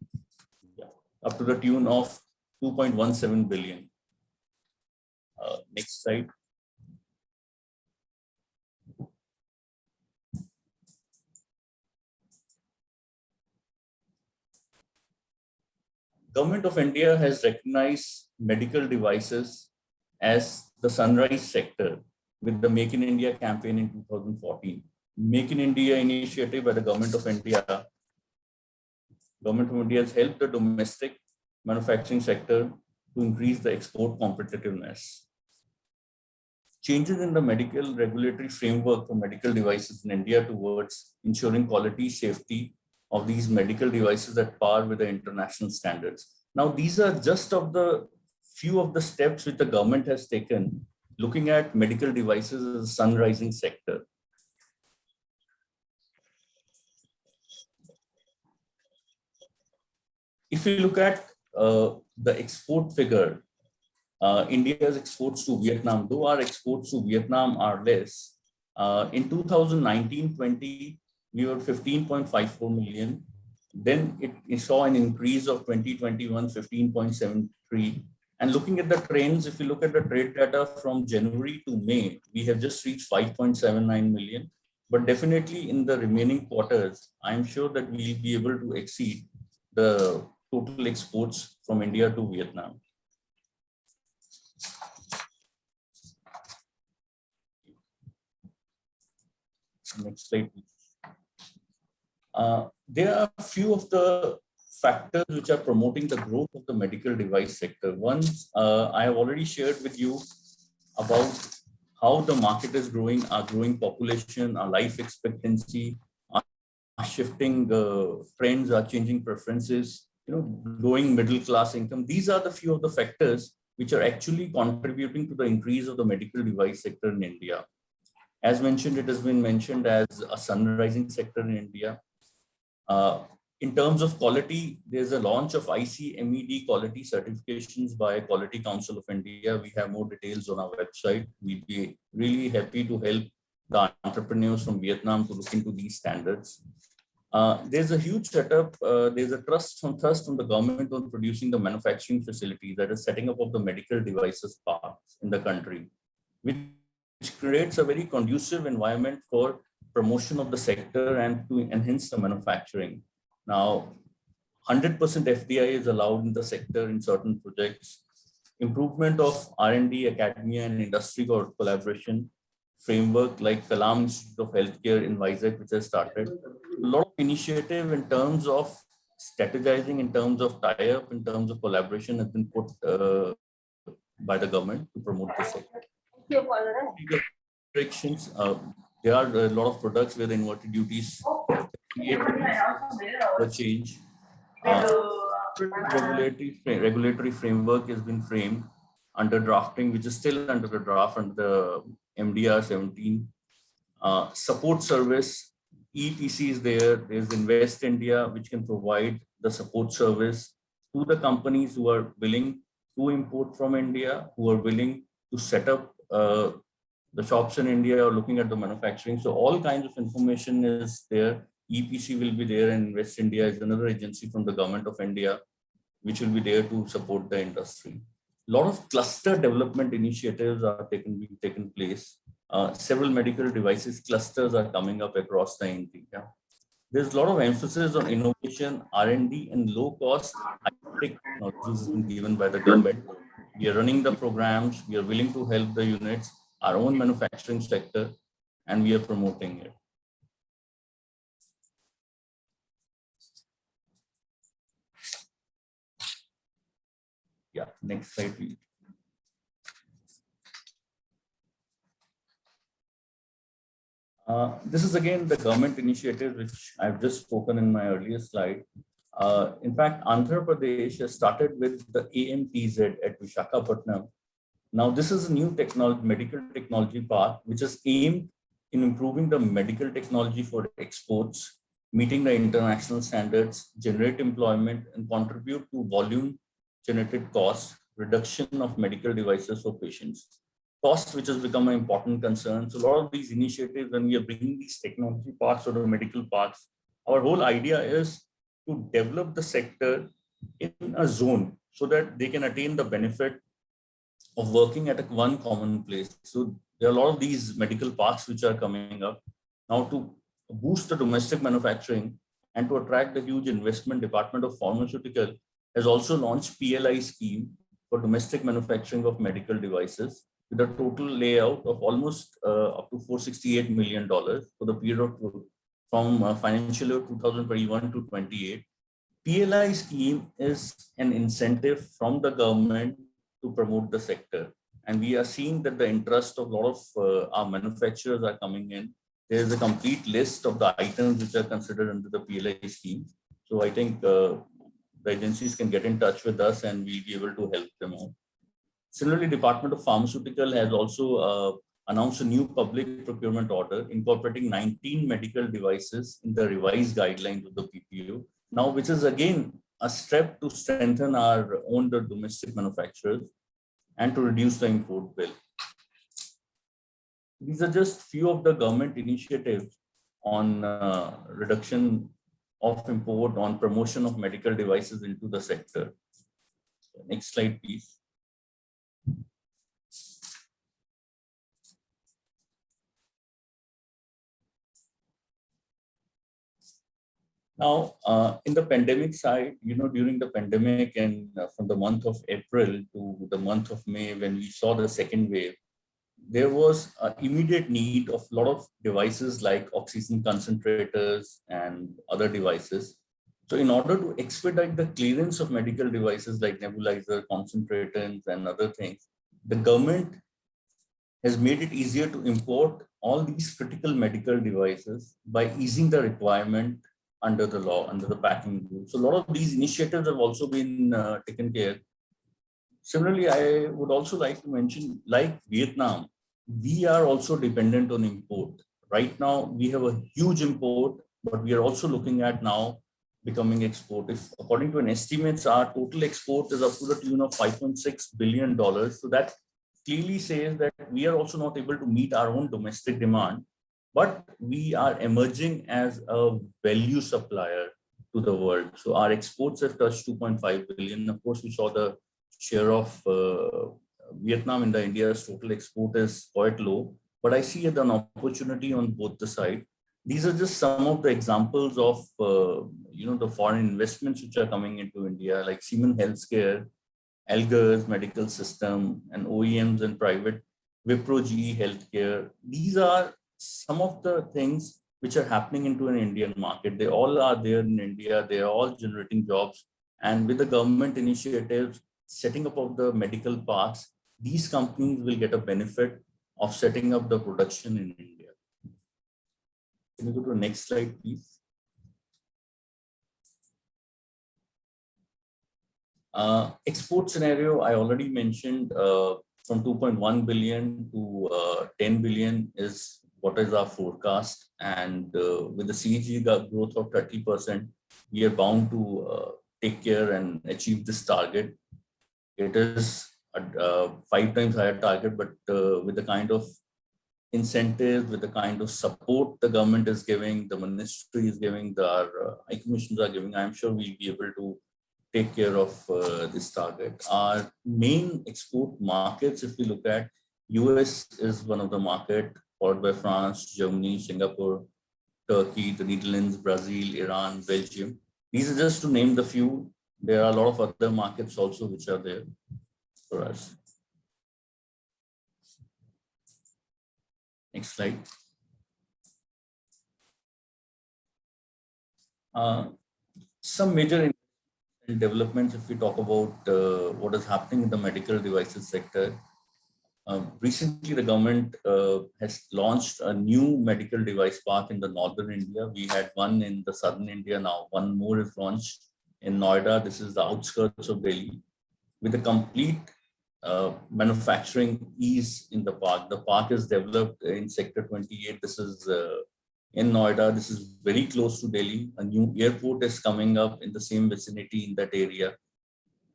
up to the tune of 2.17 billion. Next slide. Government of India has recognized medical devices as the sunrise sector with the Make in India campaign in 2014. Make in India initiative by the Government of India. Government of India has helped the domestic manufacturing sector to increase the export competitiveness. Changes in the medical regulatory framework for medical devices in India towards ensuring quality, safety of these medical devices at par with the international standards. Now, these are just of the few of the steps which the government has taken, looking at medical devices as a sunrising sector. If you look at the export figure, India's exports to Vietnam, though our exports to Vietnam are less, in 2019-20, we were 15.54 million. Then it saw an increase of 2021, 15.73. And looking at the trends, if you look at the trade data from January to May, we have just reached 5.79 million. But definitely in the remaining quarters, I'm sure that we'll be able to exceed the total exports from India to Vietnam. Next slide, please. There are a few of the factors which are promoting the growth of the medical device sector. One, I have already shared with you about how the market is growing, our growing population, our life expectancy, our shifting trends, our changing preferences. growing middle class income. These are the few of the factors which are actually contributing to the increase of the medical device sector in India. As mentioned, it has been mentioned as a sunrising sector in India. In terms of quality, there's a launch of ICMED quality certifications by Quality Council of India. We have more details on our website. We'd be really happy to help the entrepreneurs from Vietnam to look into these standards. There's a huge setup. There's a thrust from the government on producing the manufacturing facility, that is setting up of the medical devices parks in the country, which creates a very conducive environment for promotion of the sector and to enhance the manufacturing. Now, 100% FDI is allowed in the sector in certain projects. Improvement of R&D, academia, and industry collaboration framework like Kalam Institute of Healthcare in Vizag, which has started. A lot of initiative in terms of strategizing, in terms of tie-up, in terms of collaboration has been put by the government to promote the sector. Restrictions. There are a lot of products where the inverted duties create the change. Regulatory framework has been framed under drafting, which is still under the draft under the MDR 17. Support service, EPC is there. There's Invest India, which can provide the support service to the companies who are willing to import from India, who are willing to set up the shops in India or looking at the manufacturing. So all kinds of information is there. EPC will be there, and Invest India is another agency from the government of India, which will be there to support the industry. A lot of cluster development initiatives are taken place. Several medical devices clusters are coming up across the India. There's a lot of emphasis on innovation, R&D, and low-cost high-tech technologies being given by the government. We are running the programs. We are willing to help the units, our own manufacturing sector, and we are promoting it. Yeah, next slide, please. This is again the government initiative, which I've just spoken in my earlier slide. In fact, Andhra Pradesh has started with the AMTZ at Visakhapatnam. Now, this is a new medical technology park, which is aimed in improving the medical technology for exports, meeting the international standards, generate employment, and contribute to volume generated cost reduction of medical devices for patients. Cost, which has become an important concern. So a lot of these initiatives, when we are bringing these technology parks or the medical parks, our whole idea is to develop the sector in a zone so that they can attain the benefit of working at one common place. So there are a lot of these medical parks which are coming up now to boost the domestic manufacturing and to attract the huge investment. Department of Pharmaceutical has also launched PLI scheme for domestic manufacturing of medical devices, with a total layout of almost up to $468 million for the period of from financial year 2021 to 28. PLI scheme is an incentive from the government to promote the sector. And we are seeing that the interest of a lot of our manufacturers are coming in. There is a complete list of the items which are considered under the PLI scheme. So I think the agencies can get in touch with us and we'll be able to help them out. Similarly, Department of Pharmaceutical has also announced a new public procurement order incorporating 19 medical devices in the revised guidelines of the PPO. Now, which is again a step to strengthen our own domestic manufacturers and to reduce the import bill. These are just few of the government initiatives on reduction of import, on promotion of medical devices into the sector. Next slide, please. Now, in the pandemic side, during the pandemic and from the month of April to the month of May, when we saw the second wave, there was an immediate need of a lot of devices like oxygen concentrators and other devices. So in order to expedite the clearance of medical devices like nebulizer, concentrators, and other things, the government has made it easier to import all these critical medical devices by easing the requirement under the law, under the packing rule. So a lot of these initiatives have also been taken care. Similarly, I would also like to mention, like Vietnam, we are also dependent on import. Right now, we have a huge import, but we are also looking at now becoming export. If according to an estimates, our total export is up to the tune of $5.6 billion. So that clearly says that we are also not able to meet our own domestic demand, but we are emerging as a value supplier to the world. So our exports have touched 2.5 billion. Of course, we saw the share of Vietnam in the India's total export is quite low, but I see an opportunity on both the sides. These are just some of the examples of the foreign investments which are coming into India, like Siemens Healthcare, Elgar's medical system, and OEMs and private Wipro GE Healthcare. These are some of the things which are happening into an Indian market. They all are there in India. They are all generating jobs. And with the government initiatives, setting up of the medical parks, these companies will get a benefit of setting up the production in India. Can you go to the next slide, please? Export scenario, I already mentioned, from 2.1 billion to 10 billion is what is our forecast. And with the CAGR growth of 30%, we are bound to take care and achieve this target. It is a 5 times higher target, but with the kind of incentives, with the kind of support the government is giving, the ministry is giving, our high commissions are giving, I'm sure we'll be able to take care of this target. Our main export markets, if we look at, US is one of the market, followed by France, Germany, Singapore, Turkey, the Netherlands, Brazil, Iran, Belgium. These are just to name the few. There are a lot of other markets also which are there for us. Next slide. Some major developments, if we talk about what is happening in the medical devices sector. Recently, the government has launched a new medical device park in the northern India. We had one in the southern India. Now one more is launched in Noida. This is the outskirts of Delhi, with a complete manufacturing ease in the park. The park is developed in Sector 28. This is in Noida. This is very close to Delhi. A new airport is coming up in the same vicinity in that area.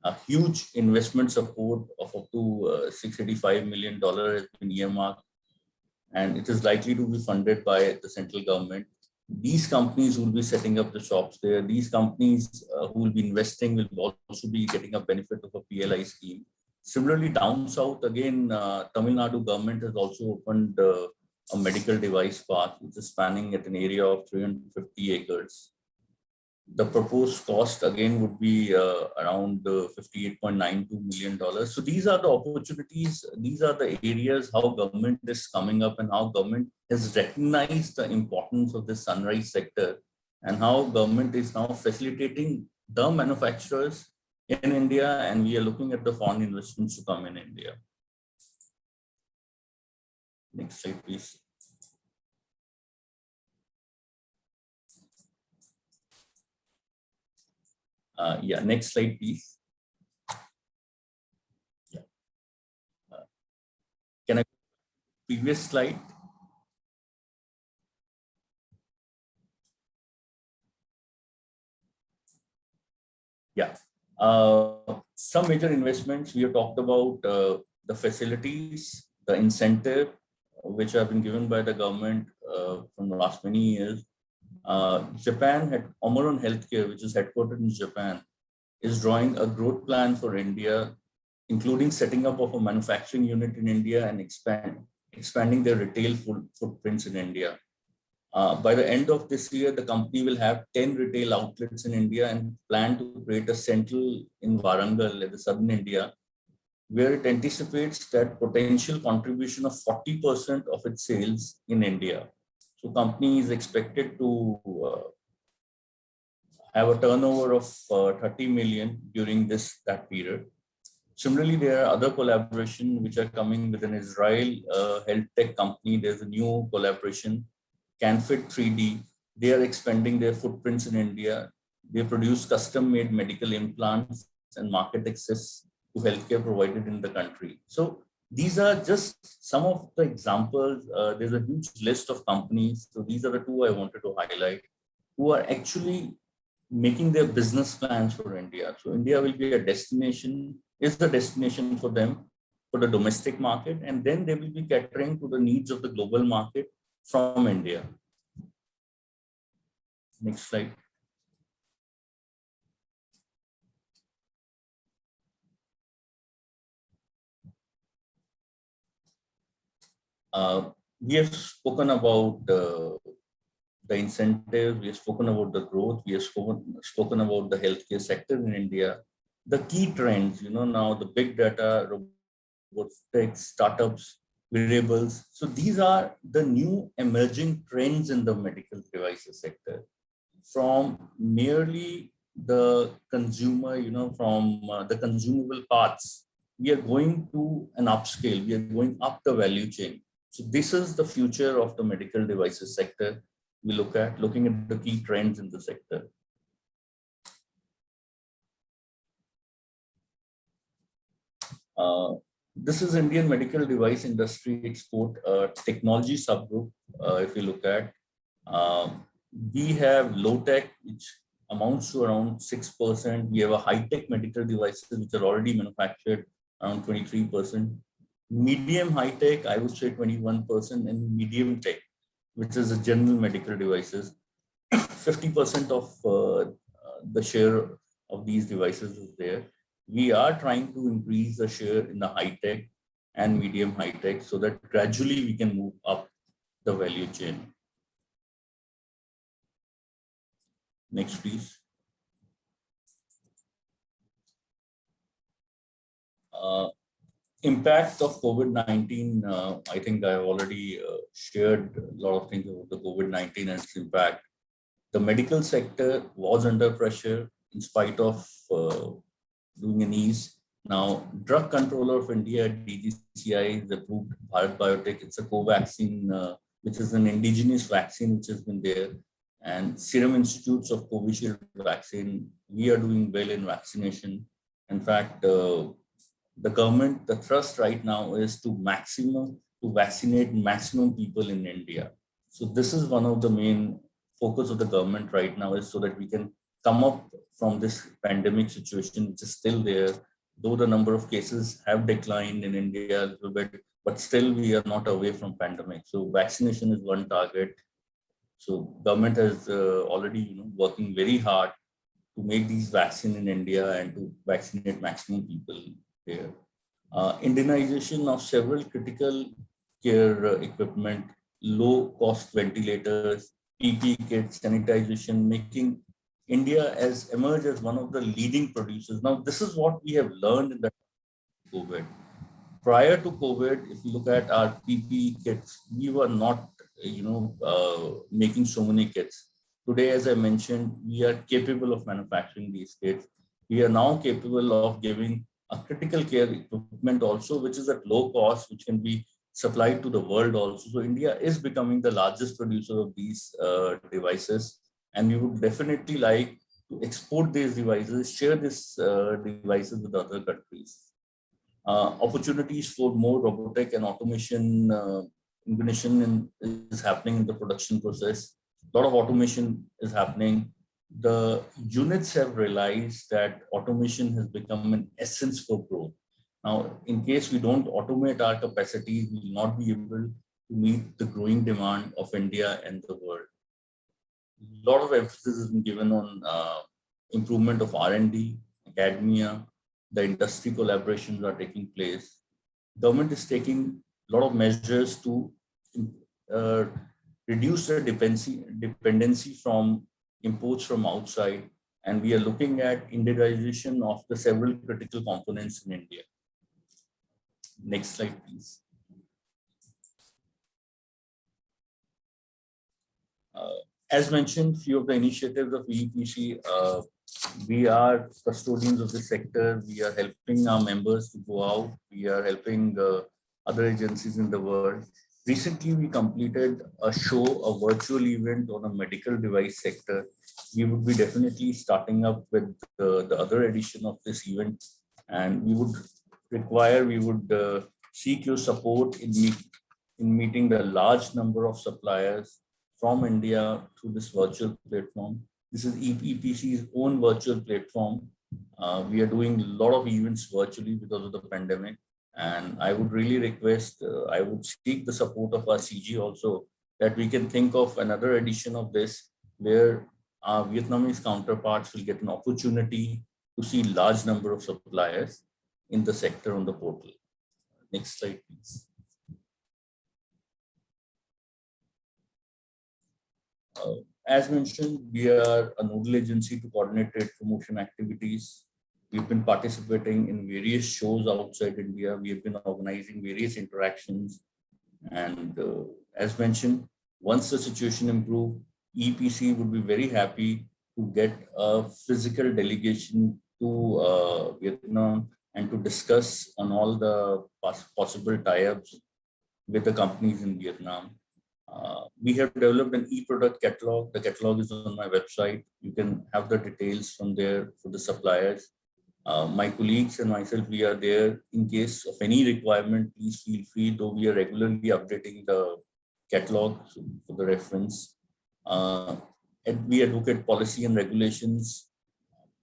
A huge investment support of up to $685 million has been earmarked, and it is likely to be funded by the central government. These companies will be setting up the shops there. These companies who will be investing will also be getting a benefit of a PLI scheme. Similarly, down south, again, Tamil Nadu government has also opened a medical device park, which is spanning at an area of 350 acres. The proposed cost again would be around $58.92 million. So these are the opportunities, these are the areas how government is coming up and how government has recognized the importance of the sunrise sector and how government is now facilitating the manufacturers in India, and we are looking at the foreign investments to come in India. Next slide, please. Yeah, next slide, please. Yeah. Can I previous slide? Yeah. Some major investments we have talked about, the facilities, the incentive, which have been given by the government from the last many years. Japan had Omron Healthcare, which is headquartered in Japan, is drawing a growth plan for India, including setting up of a manufacturing unit in India and expanding their retail footprints in India. By the end of this year, the company will have 10 retail outlets in India and plan to create a central in Warangal in the southern India, where it anticipates that potential contribution of 40% of its sales in India. So company is expected to have a turnover of 30 million during that period. Similarly, there are other collaborations which are coming with an Israel health tech company. There's a new collaboration, CanFit 3D, They are expanding their footprints in India. They produce custom-made medical implants and market access to healthcare provided in the country. So these are just some of the examples. There's a huge list of companies. So these are the two I wanted to highlight who are actually making their business plans for India. So India will be a destination, is the destination for them for the domestic market, and then they will be catering to the needs of the global market from India. Next slide. We have spoken about the incentives, we have spoken about the growth, we have spoken about the healthcare sector in India. The key trends, now the big data, robotics, startups, wearables. So these are the new emerging trends in the medical devices sector. From merely the consumer, from the consumable parts, we are going to an upscale, we are going up the value chain. So this is the future of the medical devices sector. We looking at the key trends in the sector. This is Indian medical device industry export technology subgroup. If you look at, we have low tech, which amounts to around 6%. We have a high tech medical devices, which are already manufactured, around 23%. Medium high tech, I would say 21%, and medium tech, which is a general medical devices, 50% of the share of these devices is there. We are trying to increase the share in the high tech and medium high tech so that gradually we can move up the value chain. Next, please. Impact of COVID-19, I think I've already shared a lot of things about the COVID-19 and its impact. The medical sector was under pressure in spite of doing an ease. Now, Drug Controller of India, DGCI, has approved Bharat Biotech. It's a co-vaccine, which is an indigenous vaccine which has been there. And Serum Institutes of Covishield vaccine, we are doing well in vaccination. In fact, the government, the thrust right now is to vaccinate maximum people in India. So this is one of the main focus of the government right now, is so that we can come up from this pandemic situation, which is still there. Though the number of cases have declined in India a little bit, but still we are not away from pandemic. So vaccination is one target. So government has already working very hard to make these vaccines in India and to vaccinate maximum people here. Indianization of several critical care equipment, low cost ventilators, PPE kits, sanitization, making India has emerged as one of the leading producers. Now, this is what we have learned in the COVID. Prior to COVID, if you look at our PPE kits, we were not, making so many kits. Today, as I mentioned, we are capable of manufacturing these kits. We are now capable of giving a critical care equipment also, which is at low cost, which can be supplied to the world also. So India is becoming the largest producer of these devices, and we would definitely like to export these devices, share these devices with other countries. Opportunities for more robotic and automation is happening in the production process. A lot of automation is happening. The units have realized that automation has become an essence for growth. Now, in case we don't automate our capacities, we will not be able to meet the growing demand of India and the world. A lot of emphasis has been given on improvement of R&D, academia, the industry collaborations are taking place. Government is taking a lot of measures to reduce the dependency from imports from outside, and we are looking at Indianization of the several critical components in India. Next slide, please. As mentioned, few of the initiatives of VEPC, we are custodians of this sector. We are helping our members to go out. We are helping other agencies in the world. Recently, we completed a show, a virtual event on a medical device sector. We would be definitely starting up with the other edition of this event, and we would seek your support in meeting the large number of suppliers from India through this virtual platform. This is EPC's own virtual platform. We are doing a lot of events virtually because of the pandemic. And I would really request, I would seek the support of our CG also, that we can think of another edition of this where our Vietnamese counterparts will get an opportunity to see large number of suppliers in the sector on the portal. Next slide, please. As mentioned, we are a nodal agency to coordinate trade promotion activities. We've been participating in various shows outside India. We have been organizing various interactions. And as mentioned, once the situation improves, EPC would be very happy to get a physical delegation to Vietnam and to discuss on all the possible tie-ups with the companies in Vietnam. We have developed an e-product catalog. The catalog is on my website. You can have the details from there for the suppliers. My colleagues and myself, we are there in case of any requirement. Please feel free, though we are regularly updating the catalog for the reference. And we advocate policy and regulations.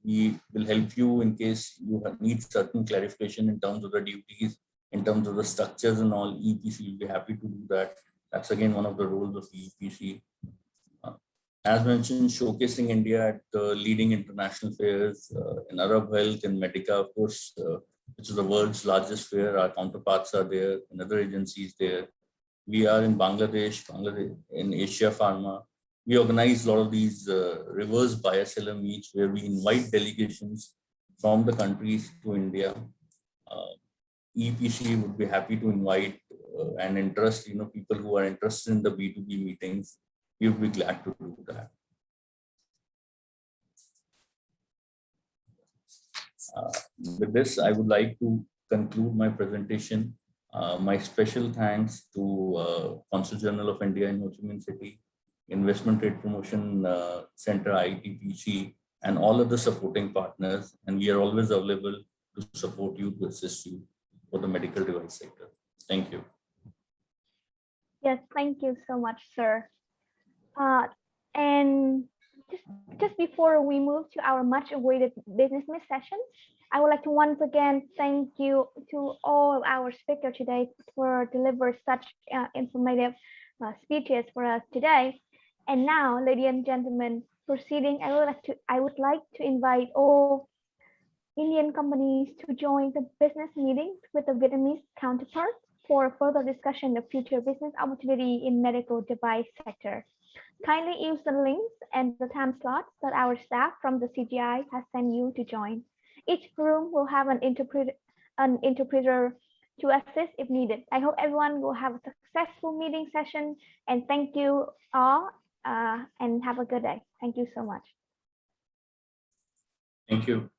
We will help you in case you need certain clarification in terms of the duties, in terms of the structures and all. EPC will be happy to do that. That's again one of the roles of EPC. As mentioned, showcasing India at leading international fairs in Arab Health and Medica, of course, which is the world's largest fair. Our counterparts are there, and other agencies there. We are in Bangladesh, in Asia Pharma. We organize a lot of these reverse buyer-seller meets where we invite delegations from the countries to India. EPC would be happy to invite and interest, people who are interested in the B2B meetings. We would be glad to do that. With this, I would like to conclude my presentation. My special thanks to Consul General of India in Ho Chi Minh City, Investment Trade Promotion Center, ITPC, and all of the supporting partners. And we are always available to support you, to assist you for the medical device sector. Thank you. Yes, thank you so much, sir. And just before we move to our much awaited business meet session, I would like to once again thank you to all our speakers today for delivering such informative speeches for us today. And now, ladies and gentlemen, proceeding, I would like to invite all Indian companies to join the business meetings with the Vietnamese counterparts for further discussion of future business opportunity in medical device sector. Kindly use the links and the time slots that our staff from the CGI has sent you to join. Each room will have an interpreter to assist if needed. I hope everyone will have a successful meeting session, and thank you all and have a good day. Thank you so much. Thank you.